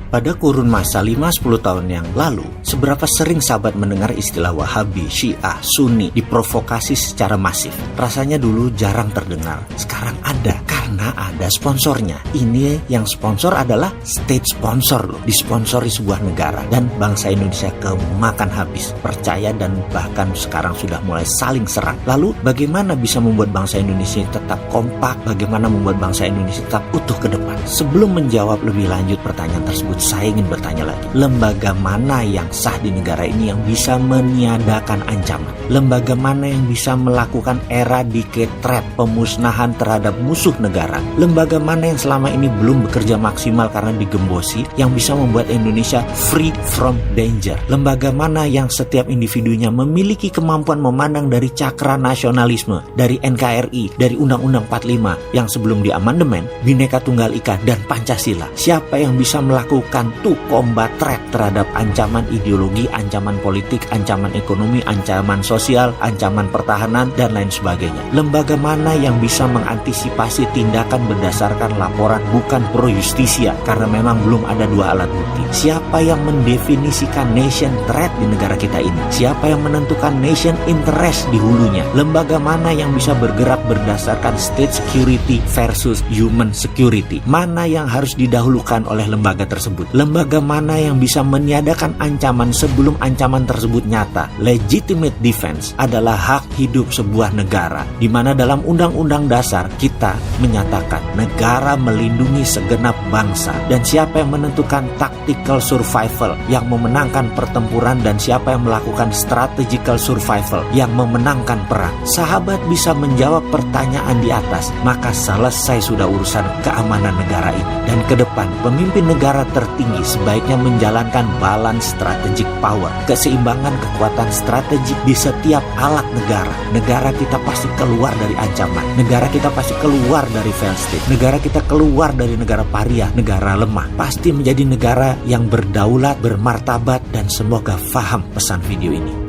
Pada kurun masa 5-10 tahun yang lalu, seberapa sering sahabat mendengar istilah Wahabi, Syiah, Sunni diprovokasi secara masif? Rasanya dulu jarang terdengar, sekarang ada karena ada sponsornya. Ini yang sponsor adalah state sponsor loh, disponsori sebuah negara, dan bangsa Indonesia kemakan habis, percaya dan bahkan sekarang sudah mulai saling serang. Lalu bagaimana bisa membuat bangsa Indonesia tetap kompak? Bagaimana membuat bangsa Indonesia tetap utuh ke depan? Sebelum menjawab lebih lanjut pertanyaan tersebut, saya ingin bertanya lagi, lembaga mana yang sah di negara ini yang bisa meniadakan ancaman? Lembaga mana yang bisa melakukan eradicate threat, pemusnahan terhadap musuh negara? Lembaga mana yang selama ini belum bekerja maksimal karena digembosi, yang bisa membuat Indonesia free from danger? Lembaga mana yang setiap individunya memiliki kemampuan memandang dari cakra nasionalisme, dari NKRI, dari Undang-Undang 45 yang sebelum diamandemen, Bhinneka Tunggal Ika, dan Pancasila? Siapa yang bisa melakukan to combat threat terhadap ancaman ideologi, ancaman politik, ancaman ekonomi, ancaman sosial, ancaman pertahanan, dan lain sebagainya? Lembaga mana yang bisa mengantisipasi tindakan berdasarkan laporan, bukan pro justisia, karena memang belum ada dua alat bukti? Siapa yang mendefinisikan nation threat di negara kita ini? Siapa yang menentukan nation interest di hulunya? Lembaga mana yang bisa bergerak berdasarkan state security versus human security? Mana yang harus didahulukan oleh lembaga tersebut? Lembaga mana yang bisa meniadakan ancaman sebelum ancaman tersebut nyata? Legitimate defense adalah hak hidup sebuah negara, di mana dalam Undang-Undang Dasar kita menyatakan negara melindungi segenap bangsa. Dan siapa yang menentukan tactical survival yang memenangkan pertempuran, dan siapa yang melakukan strategical survival yang memenangkan perang? Sahabat bisa menjawab pertanyaan di atas, maka selesai sudah urusan keamanan negara ini. Dan ke depan, pemimpin negara tertinggi sebaiknya menjalankan balance strategic power, keseimbangan kekuatan strategik di setiap alat negara. Negara kita pasti keluar dari ancaman, negara kita pasti keluar dari failed state, negara kita keluar dari negara paria, negara lemah, pasti menjadi negara yang berdaulat, bermartabat, dan semoga faham pesan video ini.